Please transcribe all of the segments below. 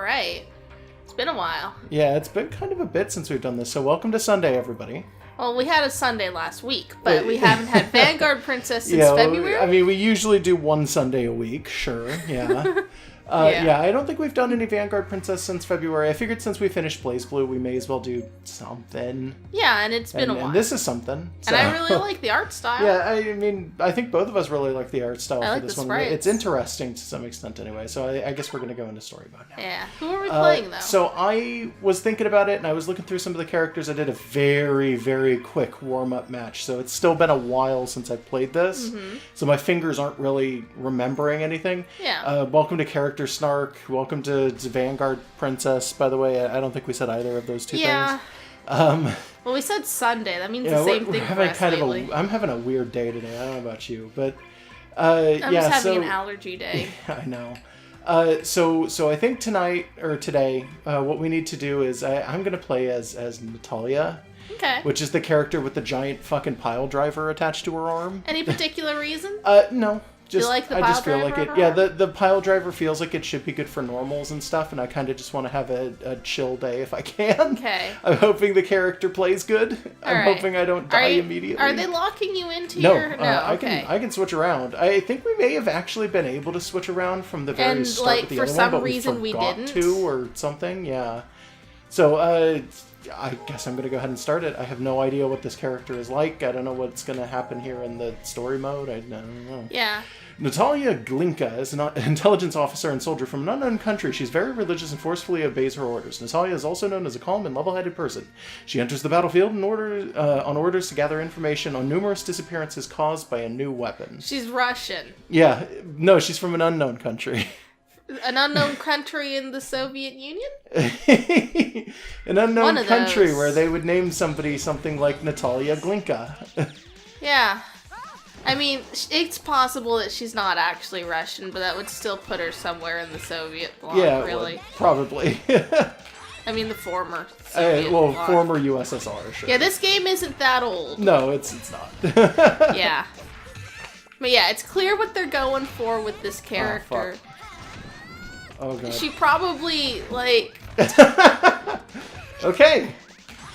right. It's been a while. Yeah, it's been kind of a bit since we've done this, so welcome to Sunday, everybody. Well, we had a Sunday last week, but we haven't had Vanguard Princess since February. I mean, we usually do one Sunday a week, sure, yeah. Yeah, I don't think we've done any Vanguard Princess since February. I figured since we finished BlazBlue, we may as well do something. Yeah, and it's been a while. And this is something. So. And I really like the art style. Yeah, I mean, I think both of us really like the art style for this one. Sprites. It's interesting to some extent anyway, so I guess we're going to go into story mode now. Yeah. Who are we playing, though? So I was thinking about it, and I was looking through some of the characters. I did a very, very quick warm-up match, so it's still been a while since I played this, so my fingers aren't really remembering anything. Yeah. Welcome to Character Snark. Welcome to Vanguard Princess, by the way. I don't think we said either of those two things. Well, we said Sunday. That means the same thing for us lately. I'm having a weird day today. I don't know about you, but... I'm just having an allergy day. I know. So I think tonight, or today, what we need to do is... I'm going to play as Natalia. Okay. Which is the character with the giant fucking pile driver attached to her arm. Any particular reason? No. Do you like the I pile just feel driver? like it. Yeah, the pile driver feels like it should be good for normals and stuff, and I kind of just want to have a chill day if I can. Okay. I'm hoping the character plays good. I'm hoping I don't die immediately. Are they locking you into your... No, okay. I can switch around. I think we may have actually been able to switch around from the very start with the other one, but we forgot to or something. Yeah. So, I guess I'm going to go ahead and start it. I have no idea what this character is like. I don't know what's going to happen here in the story mode. I don't know. Yeah. Natalia Glinka is an intelligence officer and soldier from an unknown country. She's very religious and forcefully obeys her orders. Natalia is also known as a calm and level-headed person. She enters the battlefield on orders to gather information on numerous disappearances caused by a new weapon. She's Russian. Yeah. No, she's from an unknown country. An unknown country in the Soviet Union? An unknown country where they would name somebody something like Natalia Glinka. Yeah. I mean, it's possible that she's not actually Russian, but that would still put her somewhere in the Soviet bloc, really. Well, probably. I mean, the former Soviet bloc. Former USSR, sure. Yeah, this game isn't that old. No, it's not. Yeah. But yeah, it's clear what they're going for with this character. Oh, God. She probably, like... Okay.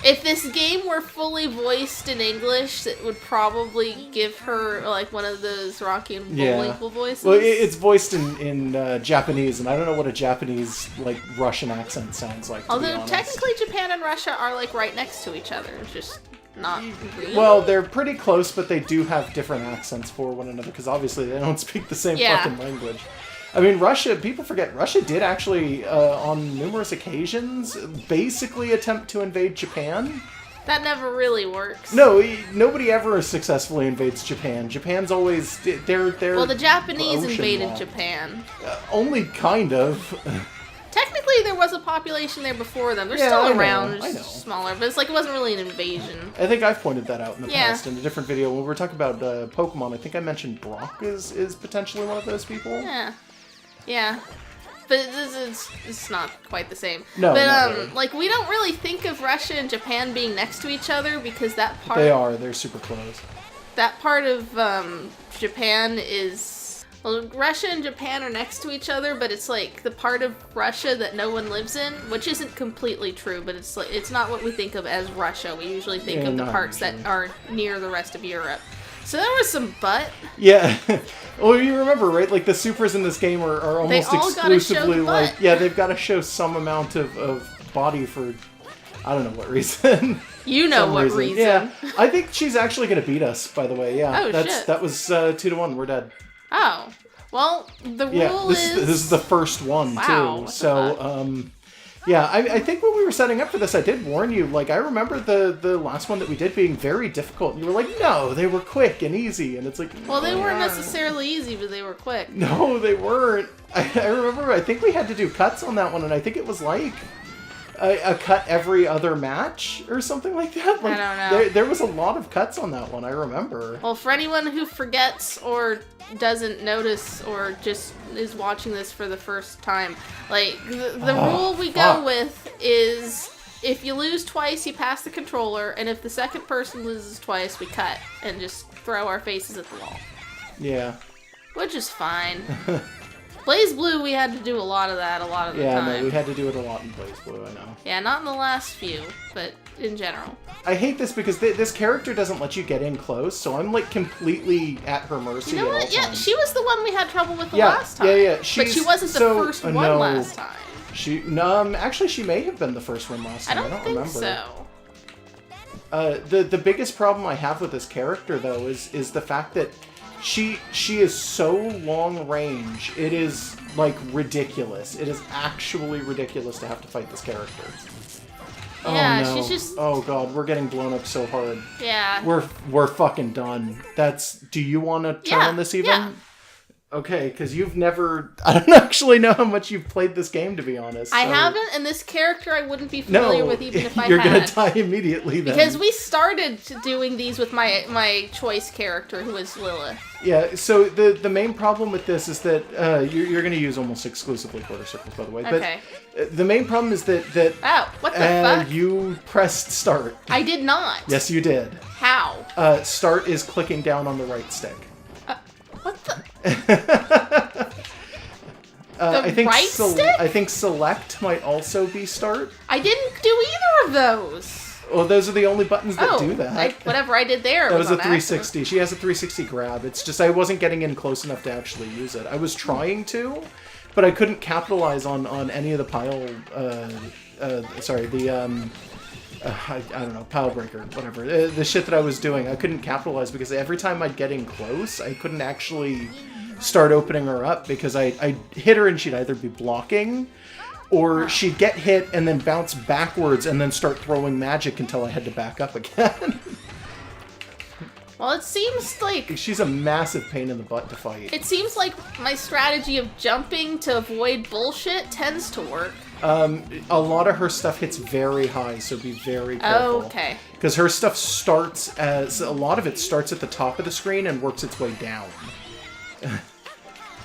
If this game were fully voiced in English, it would probably give her, like, one of those Rocky and Bullwinkle voices. Well, it's voiced in Japanese, and I don't know what a Japanese, like, Russian accent sounds like, to be honest. Technically Japan and Russia are, like, right next to each other. It's just not really. Well, they're pretty close, but they do have different accents for one another, because obviously they don't speak the same fucking language. I mean, Russia, people forget, Russia did actually, on numerous occasions, basically attempt to invade Japan. That never really works. No, nobody ever successfully invades Japan. Japan's always, they're well, the Japanese invaded Japan. Only kind of. Technically, there was a population there before them. They're still around, smaller, but it's like it wasn't really an invasion. I think I've pointed that out in the past in a different video. When we were talking about Pokemon, I think I mentioned Brock is potentially one of those people. Yeah. Yeah, but it's not quite the same. No, but really. like we don't really think of Russia and Japan being next to each other because that part they're super close. That part of Japan is Russia and Japan are next to each other, but it's like the part of Russia that no one lives in, which isn't completely true, but it's like it's not what we think of as Russia. We usually think of the parts that are near the rest of Europe. So there was some butt. Yeah. Well, you remember, right? Like, the supers in this game are almost exclusively, like... Yeah, they've got to show some amount of body for... I don't know what reason. You know what reason. Yeah. I think she's actually going to beat us, by the way. Yeah. Oh, shit. That was 2-1. We're dead. Oh. Well, the rule is... This is the first one, too. So, yeah, I think when we were setting up for this, I did warn you. Like, I remember the last one that we did being very difficult. You were like, no, they were quick and easy. And it's like... Well, they weren't necessarily easy, but they were quick. No, they weren't. I remember, I think we had to do cuts on that one, and I think it was like... a cut every other match or something like that. Like, I don't know. There was a lot of cuts on that one, I remember. Well, for anyone who forgets or doesn't notice or just is watching this for the first time, like, the rule we go with is if you lose twice, you pass the controller, and if the second person loses twice, we cut and just throw our faces at the wall. Yeah. Which is fine. Blaze Blue, we had to do a lot of that a lot of the time. Yeah, no, we had to do it a lot in Blaze Blue, I know. Yeah, not in the last few, but in general. I hate this because this character doesn't let you get in close, so I'm, like, completely at her mercy at all times. Yeah, she was the one we had trouble with the last time. Yeah. But she wasn't the first one last time. Actually, she may have been the first one last time. I don't think remember. So. The biggest problem I have with this character, though, is the fact that she is so long range. It is, like, ridiculous. It is actually ridiculous to have to fight this character. Yeah, oh, no. she's just... Oh, God, we're getting blown up so hard. Yeah. We're fucking done. Do you want to turn on this even? Yeah. Okay, because you've never... I don't actually know how much you've played this game, to be honest. I haven't, and this character I wouldn't be familiar with even if I had. You're going to die immediately then. Because we started doing these with my choice character, who is Lilith. Yeah, so the main problem with this is that you're going to use almost exclusively quarter circles, by the way. Okay. But the main problem is that oh, what the fuck? You pressed start. I did not. Yes, you did. How? Start is clicking down on the right stick. What the? I think right stick? I think select might also be start. I didn't do either of those. Well, those are the only buttons that do that. Whatever I did there that was a 360. Accident. She has a 360 grab. It's just I wasn't getting in close enough to actually use it. I was trying to, but I couldn't capitalize on any of the pile. I don't know, pile breaker, whatever. The shit that I was doing, I couldn't capitalize because every time I'd get in close, I couldn't actually start opening her up because I'd hit her and she'd either be blocking or she'd get hit and then bounce backwards and then start throwing magic until I had to back up again. Well, it seems like... She's a massive pain in the butt to fight. It seems like my strategy of jumping to avoid bullshit tends to work. A lot of her stuff hits very high, so be very careful. Oh, okay. Because her stuff starts as... A lot of it starts at the top of the screen and works its way down.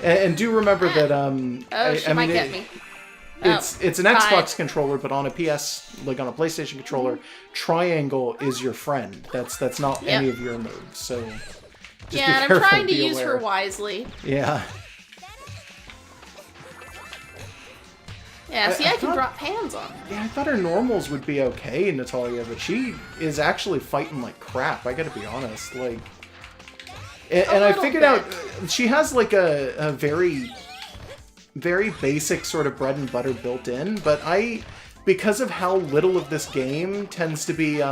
and do remember that... she might get me. It's an Xbox controller, but on a PS, like on a PlayStation controller, triangle is your friend. That's not any of your moves, so just be and careful, I'm trying to be use aware. her wisely. Yeah. Yeah, see, I can drop pans on her. Yeah, I thought her normals would be okay, Natalia, but she is actually fighting like crap, I gotta be honest. Like, and I figured out she has like a very, very basic sort of bread and butter built in, but because of how little of this game tends to be,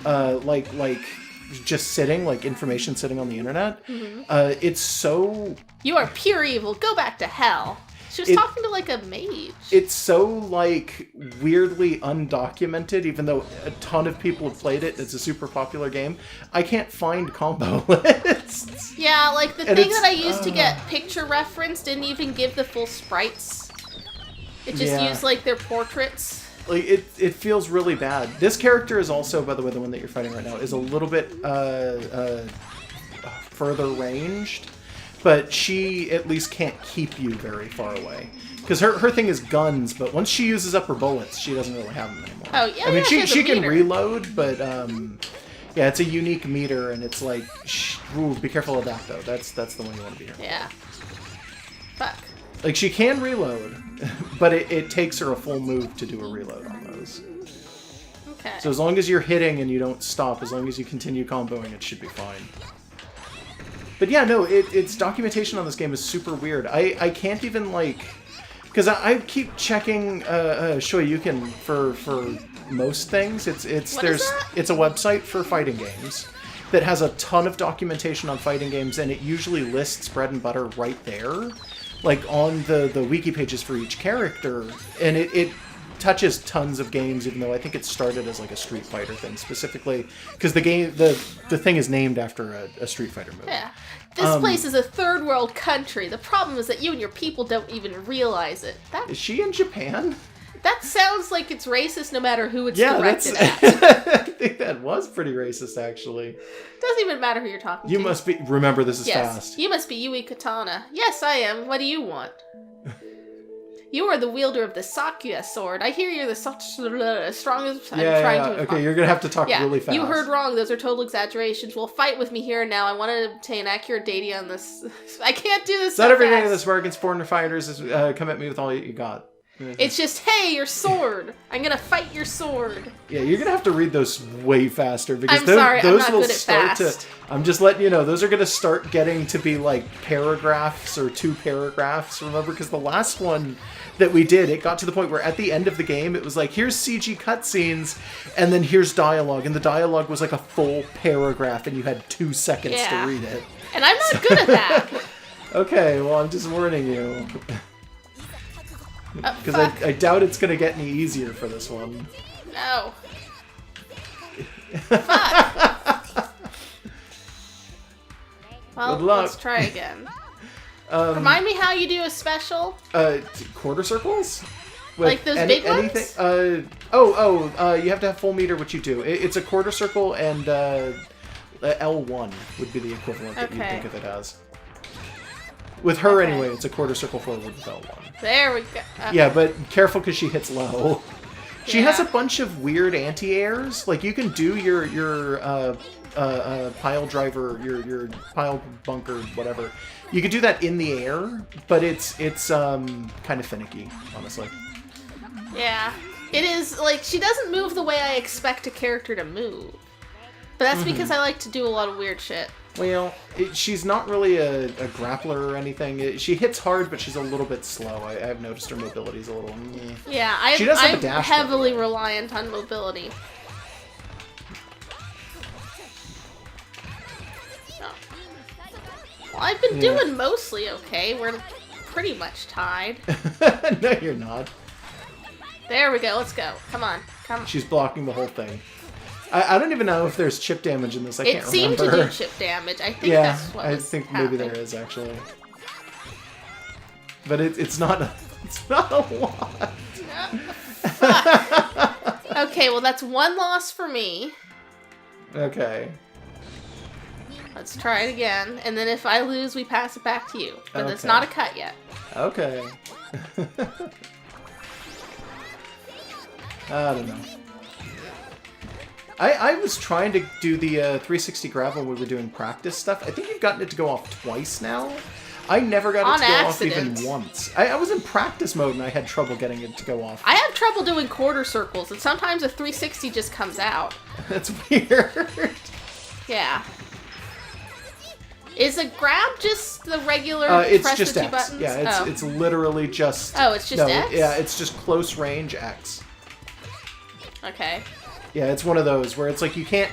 like just sitting, like information sitting on the internet, it's so... You are pure evil, go back to hell. She was talking to, like, a mage. It's so, like, weirdly undocumented, even though a ton of people have played it. It's a super popular game. I can't find combo lists. Yeah, like, the thing that I used to get picture reference didn't even give the full sprites. It just used, like, their portraits. Like, it feels really bad. This character is also, by the way, the one that you're fighting right now, is a little bit further ranged. But she at least can't keep you very far away. Because her thing is guns, but once she uses up her bullets, she doesn't really have them anymore. Oh, yeah, I mean, she can meter. Reload, but yeah, it's a unique meter, and it's like, ooh, be careful of that, though. That's the one you want to be here. Yeah. Fuck. Like, she can reload, but it takes her a full move to do a reload on those. Okay. So as long as you're hitting and you don't stop, as long as you continue comboing, it should be fine. But yeah, no, its documentation on this game is super weird. I can't even, like... Because I keep checking Shoryuken for most things. It's a website for fighting games that has a ton of documentation on fighting games, and it usually lists bread and butter right there, like on the wiki pages for each character, and it touches tons of games, even though I think it started as like a Street Fighter thing specifically, because the thing is named after a Street Fighter movie. Yeah. This place is a third world country. The problem is that you and your people don't even realize it. Is she in Japan? That sounds like it's racist no matter who it's directed at. I think that was pretty racist, actually. Doesn't even matter who you're talking to. You must be... Remember, this is fast. You must be Yui Katana. Yes, I am. What do you want? You are the wielder of the Sakya sword. I hear you're the strongest. Okay, you're gonna have to talk really fast. You heard wrong. Those are total exaggerations. Well, fight with me here and now. I want to obtain accurate data on this. I can't do this. Not every day of this war against foreigner fighters is come at me with all you got. It's just, hey, your sword. I'm gonna fight your sword. Yeah, you're gonna have to read those way faster because I'm sorry, those I'm not will good at start fast. to. I'm just letting you know, those are gonna start getting to be like paragraphs or 2 paragraphs. Remember, because the last one that we did, it got to the point where at the end of the game, it was like, here's CG cutscenes, and then here's dialogue, and the dialogue was like a full paragraph, and you had 2 seconds to read it. And I'm not good at that. Okay, well, I'm just warning you. Because I doubt it's going to get any easier for this one. No. Fuck. Well, good luck. Let's try again. Remind me how you do a special? Quarter circles? Like those big ones? You have to have full meter, which you do. It's a quarter circle, and L1 would be the equivalent that you'd think of it as. With her, anyway, it's a quarter circle forward with L1. There we go. Yeah, but careful because she hits low. She has a bunch of weird anti-airs. Like, you can do your pile driver, your pile bunker, whatever. You could do that in the air, but it's kind of finicky, honestly. Yeah. It is, like, she doesn't move the way I expect a character to move. But that's because I like to do a lot of weird shit. Well, she's not really a grappler or anything. She hits hard, but she's a little bit slow. I've noticed her mobility's a little... Yeah, she does have I'm a dash heavily reliant on mobility. Oh. Well, I've been doing mostly okay. We're pretty much tied. No, you're not. There we go. Let's go. Come on. Come on. She's blocking the whole thing. I don't even know if there's chip damage in this. I can't remember. It seemed to do chip damage. I think that's what was maybe there is, actually. But it's not a lot. Okay, well, that's 1 loss for me. Okay. Let's try it again. And then if I lose, we pass it back to you. But it's not a cut yet. Okay. I don't know. I was trying to do the 360 grab when we were doing practice stuff. I think you've gotten it to go off twice now. I never got it to go off even once. I was in practice mode and I had trouble getting it to go off. I have trouble doing quarter circles, and sometimes a 360 just comes out. That's weird. Yeah. Is a grab just the regular it's press just the 2 X. buttons? Yeah, it's literally just... Oh, it's just X? Yeah, it's just close range X. Okay. Yeah, it's one of those where it's like you can't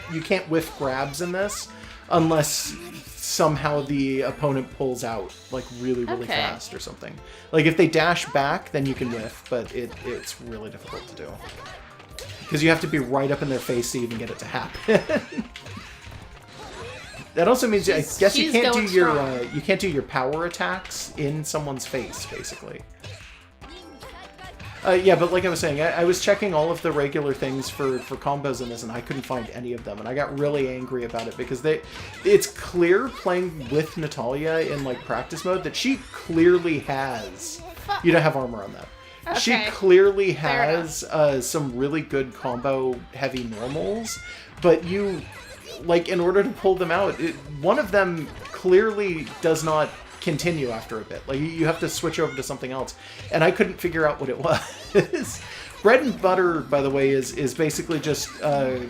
whiff grabs in this unless somehow the opponent pulls out like really fast or something. Like if they dash back, then you can whiff, but it's really difficult to do because you have to be right up in their face to even get it to happen. That also means I guess you can't do your power attacks in someone's face, basically. Yeah, but like I was saying, I was checking all of the regular things for combos in this, and I couldn't find any of them, and I got really angry about it, because it's clear playing with Natalia in, like, practice mode that she clearly has... You don't have armor on that. Okay. She clearly has some really good combo-heavy normals, but you... Like, in order to pull them out, one of them clearly does not continue after a bit. Like, you have to switch over to something else. And I couldn't figure out what it was. Bread and butter, by the way, is basically just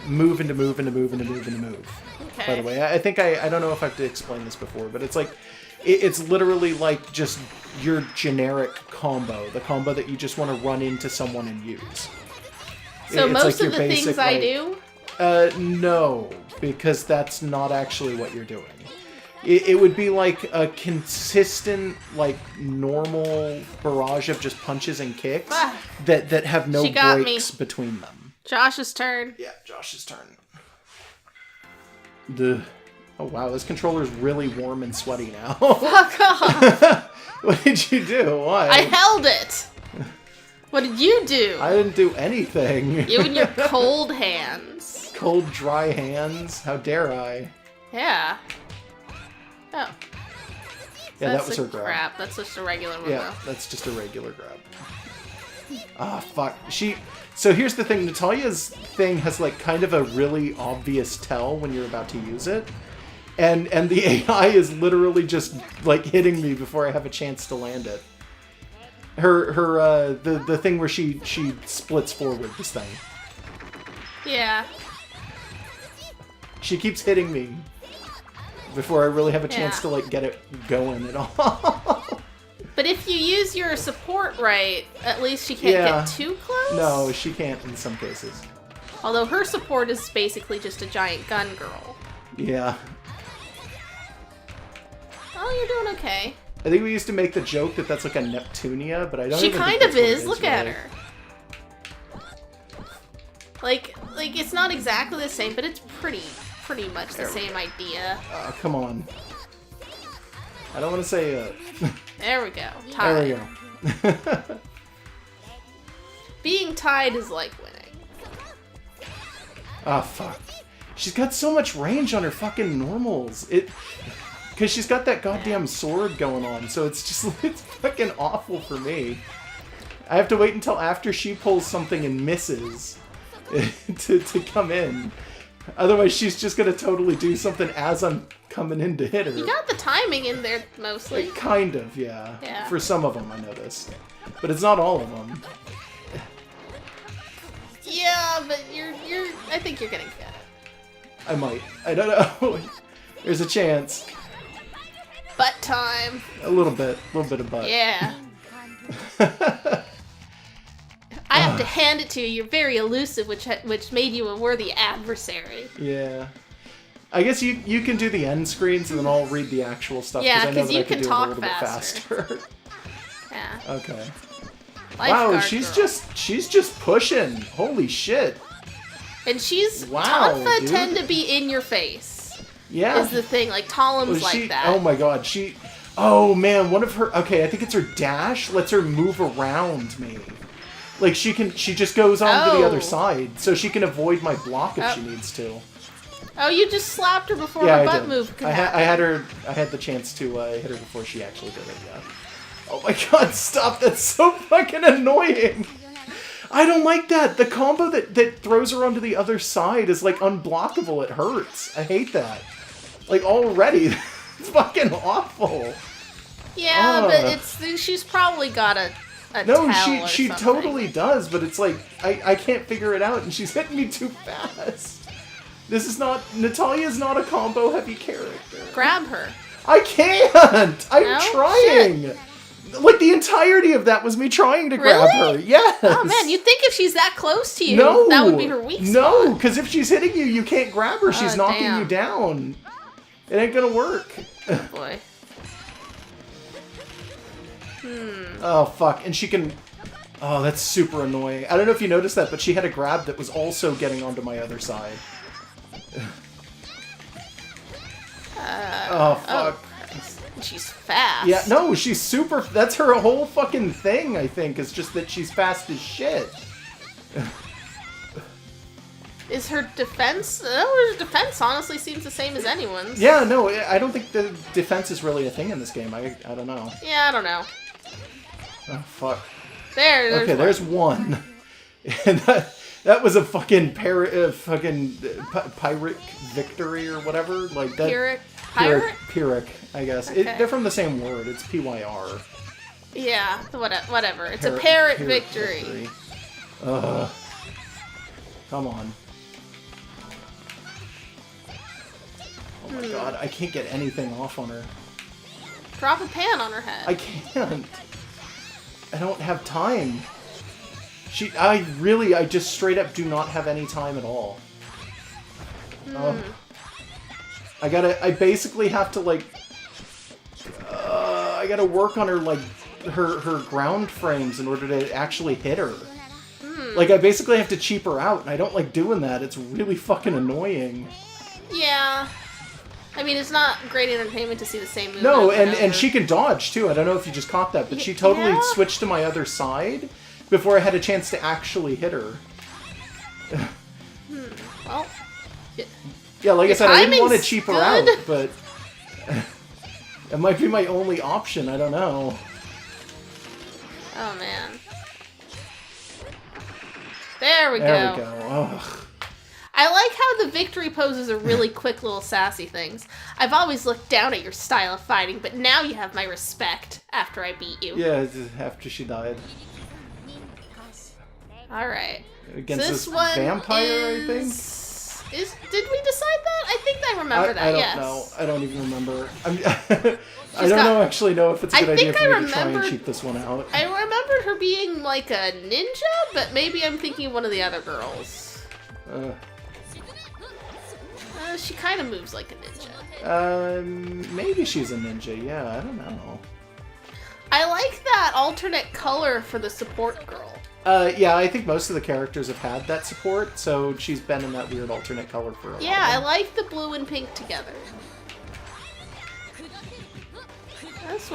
move into move into move into move into move. Okay. By the way, I think I don't know if I have to explain this before, but it's like, it's literally like just your generic combo. The combo that you just want to run into someone and use. So most of the things I do? No, because that's not actually what you're doing. It would be like a consistent, like, normal barrage of just punches and kicks that have no breaks between them. Josh's turn. Yeah, Josh's turn. Oh, wow, this controller's really warm and sweaty now. Fuck off! What did you do? Why? I held it! What did you do? I didn't do anything. You and your cold hands. Cold, dry hands? How dare I? Yeah. Oh. Yeah, that was her grab. Crap. That's just a regular one, Yeah, though. that's just a regular grab. Ah, fuck. So here's the thing. Natalia's thing has, like, kind of a really obvious tell when you're about to use it. And the AI is literally just, like, hitting me before I have a chance to land it. The thing where she splits forward, this thing. Yeah. She keeps hitting me before I really have a chance to, like, get it going at all. But if you use your support right, at least she can't get too close? No, she can't in some cases. Although her support is basically just a giant gun girl. Yeah. Oh, you're doing okay. I think we used to make the joke that that's like a Neptunia, but I don't She even kind think of that's is. what it Look really. at her. Like it's not exactly the same, but it's pretty much the same idea. Come on. I don't want to say There we go. Tied. There we go. Being tied is like winning. Ah, fuck. She's got so much range on her fucking normals. Because she's got that goddamn sword going on, so it's just, it's fucking awful for me. I have to wait until after she pulls something and misses to come in. Otherwise, she's just gonna totally do something as I'm coming in to hit her. You got the timing in there, mostly. Like, kind of, yeah. Yeah. For some of them, I noticed. But it's not all of them. Yeah, but I think you're gonna get it. I might. I don't know. There's a chance. Butt time. A little bit of butt. Yeah. I have to hand it to you. You're very elusive, which made you a worthy adversary. Yeah. I guess you can do the end screens and then I'll read the actual stuff. Yeah, because you I can talk do it a little faster. bit faster. Yeah. Okay. Lifeguard wow, she's girl. just pushing. Holy shit. And she's Wow, Tonfa dude. tend to be in your face. Yeah. Is the thing. Like Talim's like that. Oh my god, oh man, one of her, okay, I think it's her dash lets her move around me. Like she just goes on to the other side, so she can avoid my block if she needs to. Oh, you just slapped her before her butt move could happen. I had the chance to hit her before she actually did it, yeah. Oh my god, stop, that's so fucking annoying! I don't like that! The combo that throws her onto the other side is like unblockable, it hurts. I hate that. Like already, it's fucking awful. Yeah, but she's probably got a no, towel she or something. totally does, but it's like I can't figure it out, and she's hitting me too fast. This is not Natalia's not a combo heavy character. Grab her. I can't. I'm No? trying. Shit. Like the entirety of that was me trying to grab her. Yes. Oh man, you'd think if she's that close to you, no, that would be her weak spot. No, because if she's hitting you, you can't grab her. She's knocking damn. you down. It ain't gonna work. Oh boy. Oh, fuck. And she can... Oh, that's super annoying. I don't know if you noticed that, but she had a grab that was also getting onto my other side. Oh, fuck. Oh, she's fast. Yeah, no, she's super... That's her whole fucking thing, I think, is just that she's fast as shit. Is her defense... her defense honestly seems the same as anyone's. Yeah, no, I don't think the defense is really a thing in this game. I don't know. Yeah, I don't know. Oh, fuck. There's one. And that was a fucking pirate victory or whatever. Like that. Pyrrhic, I guess. Okay. They're from the same word. It's PYR. Yeah, whatever. It's a parrot victory. Ugh. Come on. Oh my god, I can't get anything off on her. Drop a pan on her head. I can't. I don't have time. I just straight up do not have any time at all. I basically have to, like, I gotta work on her, like, her ground frames in order to actually hit her. Like, I basically have to cheap her out, and I don't like doing that. It's really fucking annoying. Yeah. I mean, it's not great entertainment to see the same move. No, and she can dodge, too. I don't know if you just caught that, but she totally Yeah. switched to my other side before I had a chance to actually hit her. Well... Yeah, like I said, I didn't want to cheap her out, good. but... It might be my only option, I don't know. Oh, man. There we go. There we go. Ugh. I like how the victory poses are really quick little sassy things. I've always looked down at your style of fighting, but now you have my respect after I beat you. Yeah, after she died. Alright. Against so this vampire, I think? Did we decide that? I think I remember that, I don't yes. know. I don't even remember. I don't actually know if it's a good idea for me to try and cheat this one out. I remembered her being like a ninja, but maybe I'm thinking of one of the other girls. She kind of moves like a ninja. Maybe she's a ninja, yeah, I don't know. I like that alternate color for the support girl. Yeah, I think most of the characters have had that support, so she's been in that weird alternate color for a while. Yeah, I like the blue and pink together. This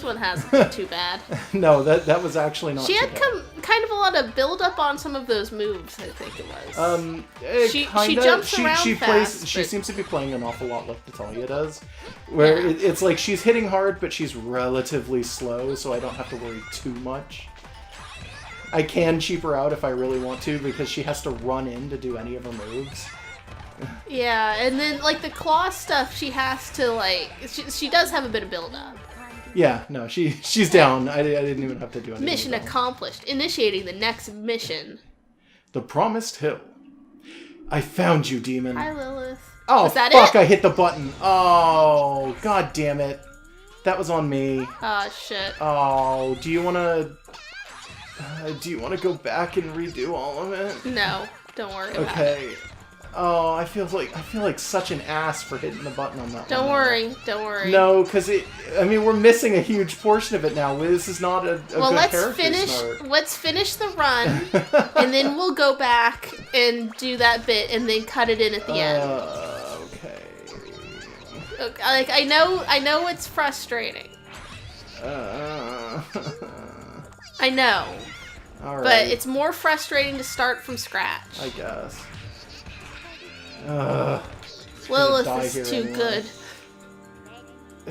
one hasn't been too bad. No, that was actually not. She had kind of a lot of build up on some of those moves. I think it was. She jumps around fast. She seems to be playing an awful lot like Natalia does, where it's like she's hitting hard, but she's relatively slow, so I don't have to worry too much. I can cheap her out if I really want to, because she has to run in to do any of her moves. Yeah, and then like the claw stuff, she has to like she does have a bit of build up. Yeah, no, she's down. I didn't even have to do anything. Mission accomplished. Initiating the next mission. The Promised Hill. I found you, demon. Hi, Lilith. Oh, was that fuck, it? I hit the button. Oh, god damn it. That was on me. Oh, shit. Oh, do you want to go back and redo all of it? No, don't worry about it. Okay. Oh, I feel like such an ass for hitting the button on that one. Don't worry. No, because we're missing a huge portion of it now. This is not a good character start. Let's finish the run, and then we'll go back and do that bit, and then cut it in at the end. Okay. Like I know it's frustrating. I know. All right. But it's more frustrating to start from scratch. I guess. Lilith is too good.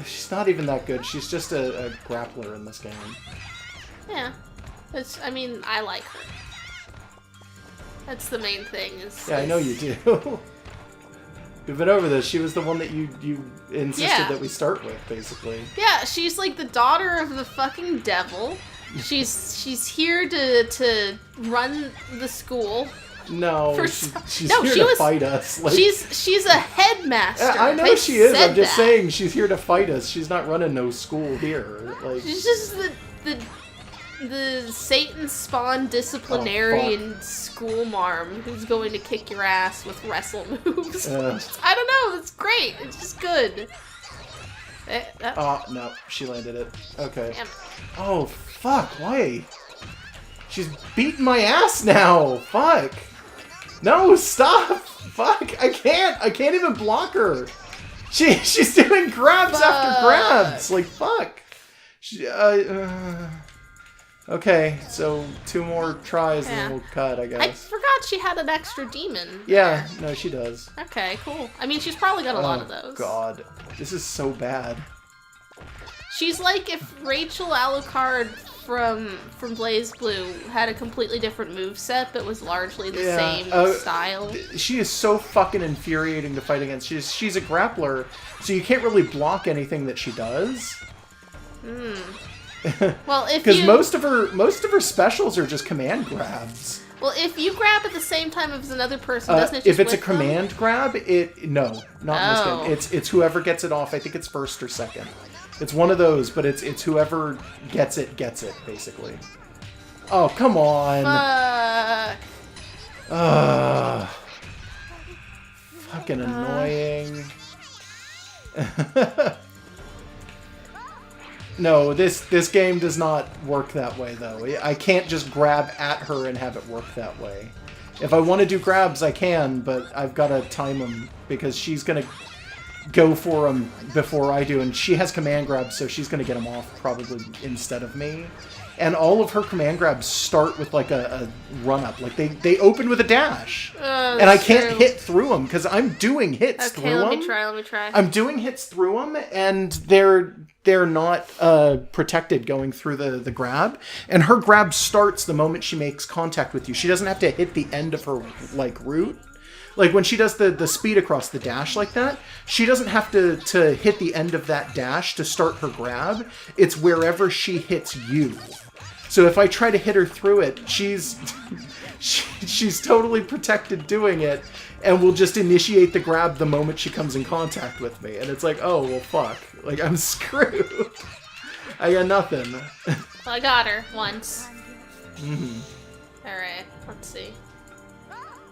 She's not even that good. She's just a grappler in this game. Yeah. I like her. That's the main thing. Yeah, I know you do. We've been over this. She was the one that you insisted that we start with, basically. Yeah, she's like the daughter of the fucking devil. She's here to run the school. No, she's here to fight us. Like, she's a headmaster. I know she is. I'm just saying she's here to fight us. She's not running no school here. Like, she's just the Satan spawn disciplinarian school marm who's going to kick your ass with wrestle moves. I don't know. That's great. It's just good. Oh no, she landed it. Okay. Damn. Oh fuck! Why? She's beating my ass now. Fuck. No, stop! Fuck! I can't even block her! She's doing grabs after grabs! Like, fuck! Okay, so 2 more tries and then we'll cut, I guess. I forgot she had an extra demon. Yeah, no, she does. Okay, cool. She's probably got a lot of those. Oh, God. This is so bad. She's like if Rachel Alucard from BlazBlue had a completely different moveset, but was largely the same style. She is so fucking infuriating to fight against. She's a grappler, so you can't really block anything that she does. Well, because most of her specials are just command grabs. Well, if you grab at the same time as another person, doesn't it just if it's a whip command them? grab, not in this game. It's whoever gets it off. I think it's first or second. It's one of those, but it's whoever gets it, basically. Oh, come on. Fucking annoying. No, this game does not work that way, though. I can't just grab at her and have it work that way. If I want to do grabs, I can, but I've got to time them, because she's going to go for them before I do, and she has command grabs, so she's going to get them off probably instead of me. And all of her command grabs start with like a run-up. Like they open with a dash. And I can't hit through them because I'm doing hits through them. Okay, let me try. I'm doing hits through them, and they're not protected going through the grab. And her grab starts the moment she makes contact with you. She doesn't have to hit the end of her like route. Like, when she does the speed across the dash like that, she doesn't have to hit the end of that dash to start her grab. It's wherever she hits you. So if I try to hit her through it, she's totally protected doing it, and will just initiate the grab the moment she comes in contact with me. And it's like, oh, well, fuck. Like, I'm screwed. I got nothing. Well, I got her once. Mm-hmm. Alright, let's see.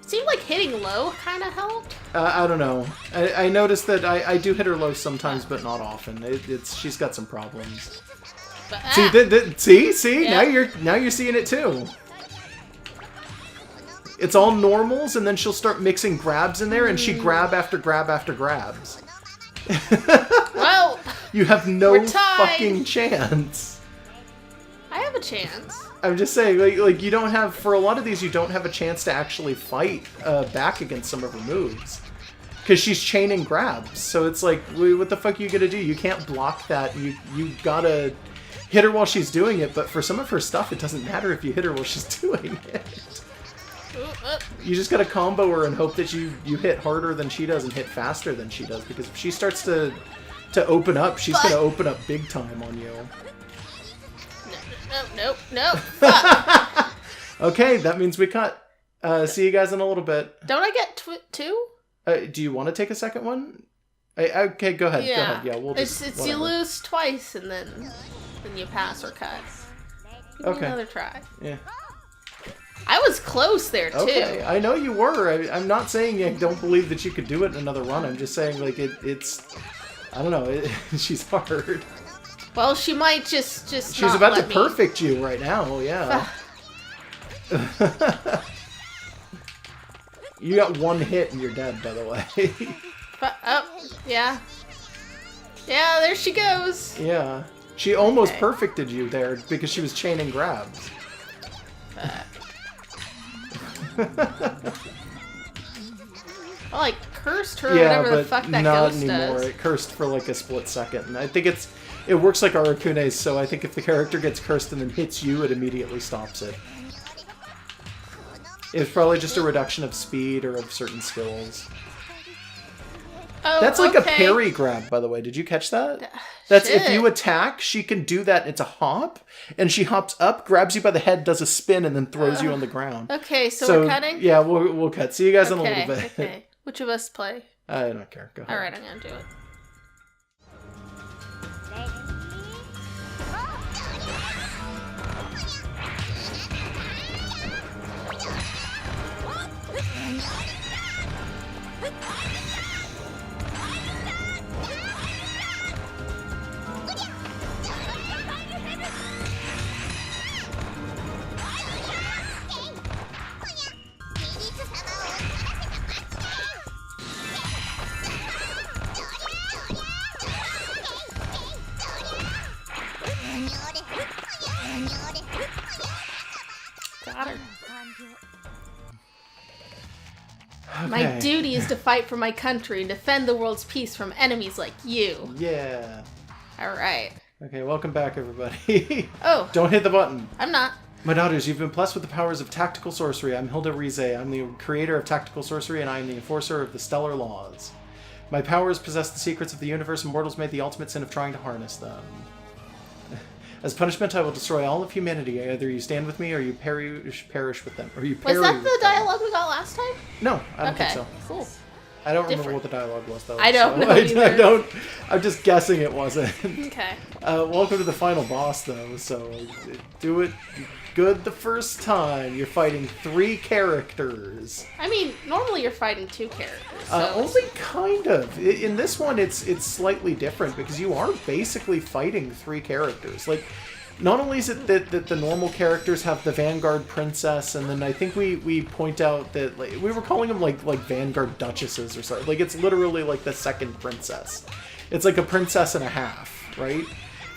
Seemed like hitting low kind of helped. I don't know. I noticed that I do hit her low sometimes, but not often. She's got some problems. But, see? Yeah. Now you're seeing it too. It's all normals, and then she'll start mixing grabs in there, and she grab after grab after grabs. Well, you have no fucking chance. I have a chance. I'm just saying, like you don't have, for a lot of these, you don't have a chance to actually fight back against some of her moves. Because she's chaining grabs. So it's like, what the fuck are you gonna do? You can't block that. You gotta hit her while she's doing it, but for some of her stuff, it doesn't matter if you hit her while she's doing it. You just gotta combo her and hope that you hit harder than she does and hit faster than she does, because if she starts to open up, she's gonna open up big time on you. No. Fuck. Okay, that means we cut. See you guys in a little bit. Don't I get two? Do you want to take a second one? Okay, go ahead. Yeah. Go ahead. Yeah, we'll just. It's you lose twice and then you pass or cut. Give me another try. Yeah. I was close there too. Okay, I know you were. I'm not saying I don't believe that you could do it in another run. I'm just saying, like, it's. I don't know. She's hard. Well, she might just She's not about let to perfect you right now, yeah. You got one hit and you're dead, by the way. Yeah. Yeah, there she goes. Yeah. She almost perfected you there because she was chaining grabs. Well, I cursed her or whatever the fuck that ghost does. Not anymore. It cursed for like a split second. And I think it works like Arakune's, so I think if the character gets cursed and then hits you, it immediately stops it. It's probably just a reduction of speed or of certain skills. Oh, that's like a parry grab, by the way. Did you catch that? That's if you attack, she can do that. It's a hop, and she hops up, grabs you by the head, does a spin, and then throws you on the ground. Okay, so we're cutting? Yeah, we'll cut. See you guys in a little bit. Okay. Which of us play? I don't care. Go ahead. Alright, I'm gonna do it. Got her. Okay. My duty is to fight for my country and defend the world's peace from enemies like you. Yeah. Alright. Okay, welcome back, everybody. Oh. Don't hit the button. I'm not. My daughters, you've been blessed with the powers of tactical sorcery. I'm Hilda Rize. I'm the creator of tactical sorcery, and I am the enforcer of the stellar laws. My powers possess the secrets of the universe, and mortals made the ultimate sin of trying to harness them. As punishment, I will destroy all of humanity. Either you stand with me, or you perish with them. Or you perish. Was that the dialogue we got last time? No, I don't think so. Cool. I don't remember what the dialogue was, though. I don't know either. I'm just guessing it wasn't. Okay. Welcome to the final boss, though. So do it good the first time. You're fighting 3 characters. I mean, normally you're fighting 2 characters. So only kind of. In this one, it's slightly different because you are basically fighting 3 characters. Like, not only is it that the normal characters have the Vanguard Princess, and then I think we point out that, like, we were calling them like Vanguard Duchesses or something. Like, it's literally like the second princess. It's like a princess and a half, right?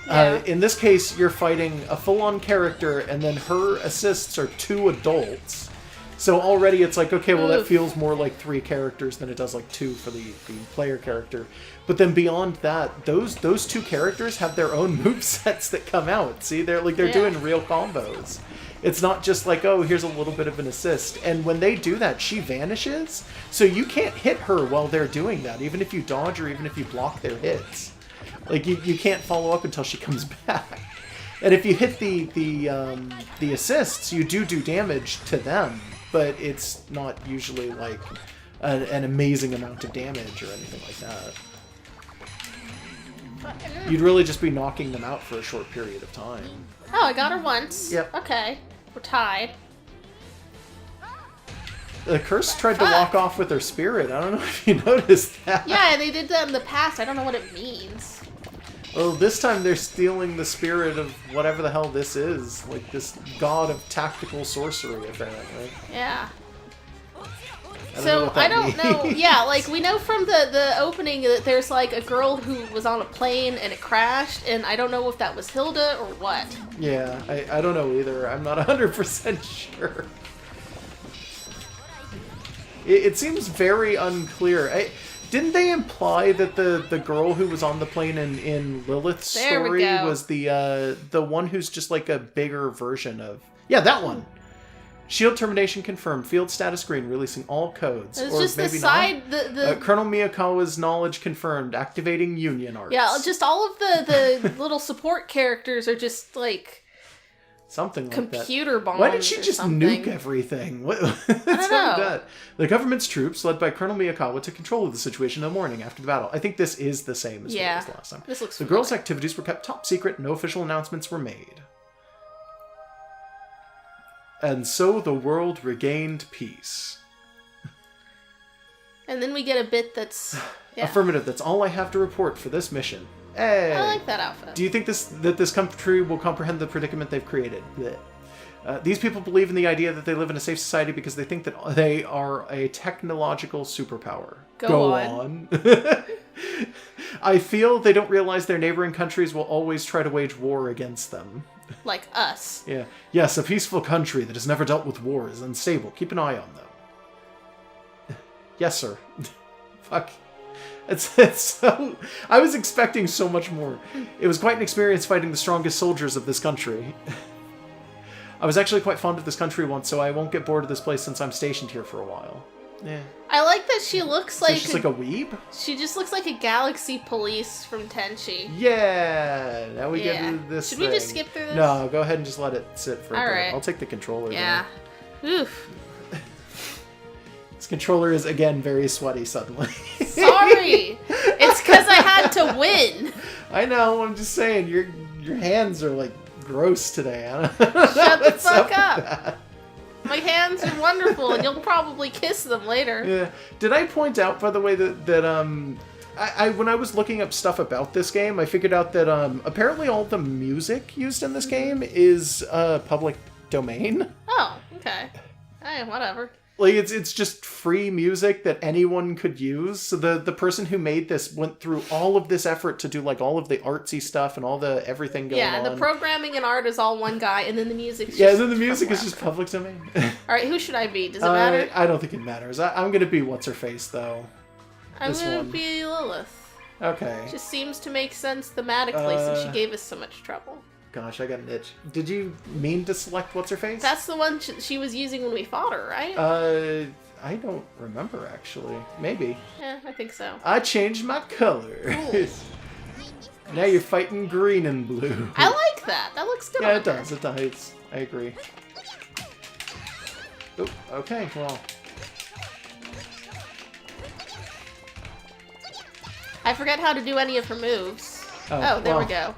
Yeah. In this case, you're fighting a full-on character, and then her assists are 2 adults. So already it's like, okay, well, that feels more like 3 characters than it does like 2 for the player character. But then beyond that, those 2 characters have their own movesets that come out. See, they're doing real combos. It's not just like, oh, here's a little bit of an assist. And when they do that, she vanishes. So you can't hit her while they're doing that, even if you dodge or even if you block their hits. Like, you can't follow up until she comes back. And if you hit the assists, you do damage to them. But it's not usually like an amazing amount of damage or anything like that. You'd really just be knocking them out for a short period of time. Oh, I got her once. Yep. Okay. We're tied. The Curse tried to walk off with her spirit. I don't know if you noticed that. Yeah, they did that in the past. I don't know what it means. Well, this time they're stealing the spirit of whatever the hell this is. Like this god of tactical sorcery, apparently. Yeah. I don't know. Yeah, like we know from the opening that there's like a girl who was on a plane and it crashed, and I don't know if that was Hilda or what. Yeah, I don't know either. I'm not 100% sure. It seems very unclear. Didn't they imply that the girl who was on the plane in Lilith's story was the one who's just like a bigger version of... Yeah, that one! Shield termination confirmed. Field status screen releasing all codes. It's or just maybe the side... not. Colonel Miyakawa's knowledge confirmed. Activating Union Arts. Yeah, just all of the little support characters are just like... Something like computer that. bombs. Why did she just something? nuke everything? What's I don't know. That? The government's troops, led by Colonel Miyakawa, took control of the situation in the morning after the battle. I think this is the same as what it was last time. This looks the girls' activities were kept top secret. No official announcements were made. And so the world regained peace. And then we get a bit that's... Yeah. Affirmative. That's all I have to report for this mission. Hey. I like that outfit. Do you think that this country will comprehend the predicament they've created? These people believe in the idea that they live in a safe society because they think that they are a technological superpower. Go on. I feel they don't realize their neighboring countries will always try to wage war against them. Like us. Yeah. Yes, a peaceful country that has never dealt with war is unstable. Keep an eye on them. Yes, sir. Fuck. It's so... I was expecting so much more. It was quite an experience fighting the strongest soldiers of this country. I was actually quite fond of this country once, so I won't get bored of this place since I'm stationed here for a while. Yeah. I like that she looks like... She's like a weeb? She just looks like a galaxy police from Tenchi. Yeah! Now we get to this Should we just skip through this? No, go ahead and just let it sit for a bit. Right. I'll take the controller. Yeah. Oof. This controller is, again, very sweaty suddenly. Sorry! It's because I had to win! I know, I'm just saying, your hands are, like, gross today. I don't Shut the fuck up! My hands are wonderful, and you'll probably kiss them later. Yeah. Did I point out, by the way, that I when I was looking up stuff about this game, I figured out that apparently all the music used in this game is public domain. Oh, okay. Hey, whatever. Like, it's just free music that anyone could use. So the person who made this went through all of this effort to do, like, all of the artsy stuff and all the everything going on. Yeah, the programming and art is all one guy, and then the music's and then the music is just public domain. Alright, who should I be? Does it matter? I don't think it matters. I'm going to be What's-Her-Face, though. I'm going to be Lilith. Okay. Just seems to make sense thematically since she gave us so much trouble. Gosh, I got an itch. Did you mean to select What's-Her-Face? That's the one she was using when we fought her, right? I don't remember, actually. Maybe. Yeah, I think so. I changed my color. Now you're fighting green and blue. I like that. That looks good. Yeah, it does. It does. I agree. Oh, okay, well. I forget how to do any of her moves. Oh, there we go.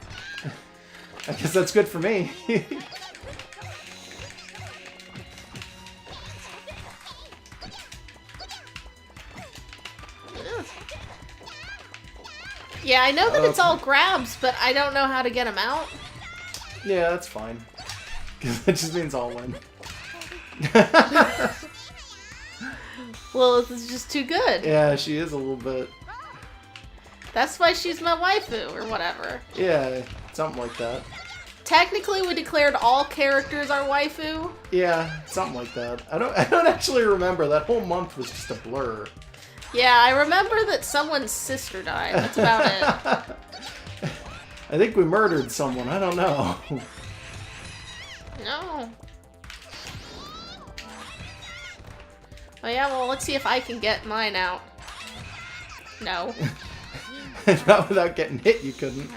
I guess that's good for me. Yeah, I know that it's all grabs, but I don't know how to get them out. Yeah, that's fine. Because that just means I'll win. Well, it's just too good. Yeah, she is a little bit. That's why she's my waifu, or whatever. Yeah, something like that. Technically, we declared all characters our waifu. Yeah, something like that. I don't actually remember. That whole month was just a blur. Yeah, I remember that someone's sister died. That's about it. I think we murdered someone. I don't know. No. Oh yeah, well, let's see if I can get mine out. No. Not without getting hit, you couldn't.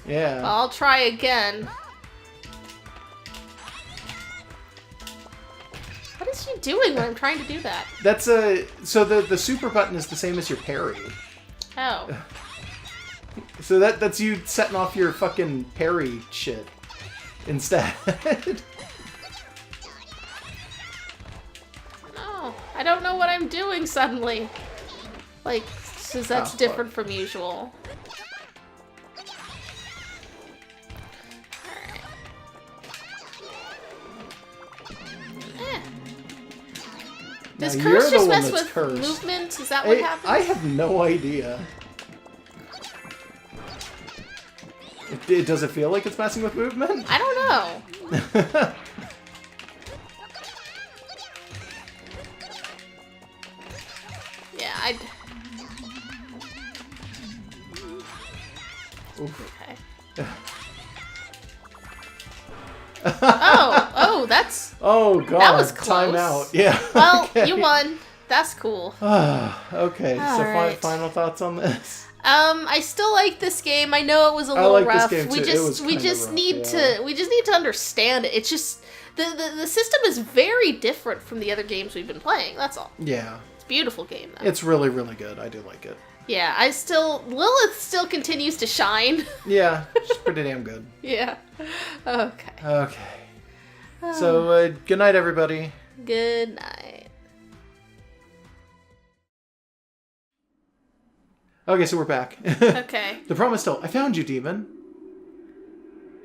Yeah. Well, I'll try again. What is she doing when I'm trying to do that? That's so the super button is the same as your parry. Oh. So that's you setting off your fucking parry shit instead. No, I don't know what I'm doing suddenly. Like, since that's different from usual. Does curse just mess with movement? Is that what happens? I have no idea. Does it feel like it's messing with movement? I don't know. Yeah, I'd... Okay. Oh, that's... Oh, God. That was close. Time out. Yeah. Well, okay. You won. That's cool. Okay, all so right. Final thoughts on this? I still like this game. I know it was a little rough. This game too. We just need to understand it. It's just the system is very different from the other games we've been playing. That's all. Yeah. It's a beautiful game though. It's really, really good. I do like it. Yeah, Lilith still continues to shine. Yeah, she's pretty damn good. Yeah. Okay. Okay. So, good night, everybody. Good night. Okay, so we're back. Okay. The promise still. I found you, demon.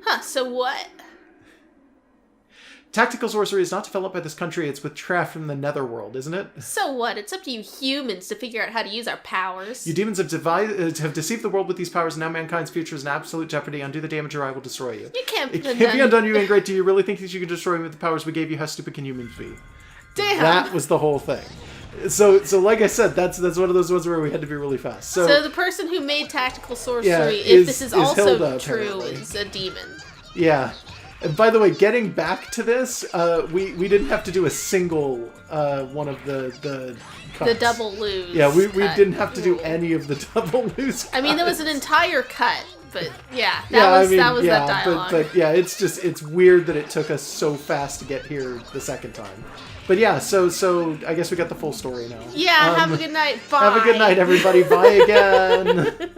Huh, so what? Tactical sorcery is not developed by this country. It's witchcraft from the netherworld, isn't it? So what? It's up to you humans to figure out how to use our powers. You demons have deceived the world with these powers, and now mankind's future is in absolute jeopardy. Undo the damage or I will destroy you. You can't It can't be undone, you ain't great. Do you really think that you can destroy me with the powers we gave you? How stupid can humans be? Damn! That was the whole thing. So like I said, that's one of those ones where we had to be really fast. So the person who made tactical sorcery, if this is also Hilda, true, apparently. is a demon. Yeah. And by the way, getting back to this, we didn't have to do a single one of the cuts. The double lose. Yeah, we didn't have to do any of the double lose cuts. I mean, there was an entire cut, but yeah, that was that dialogue. But yeah, it's weird that it took us so fast to get here the second time. But yeah, so I guess we got the full story now. Yeah, have a good night. Bye. Have a good night, everybody. Bye again.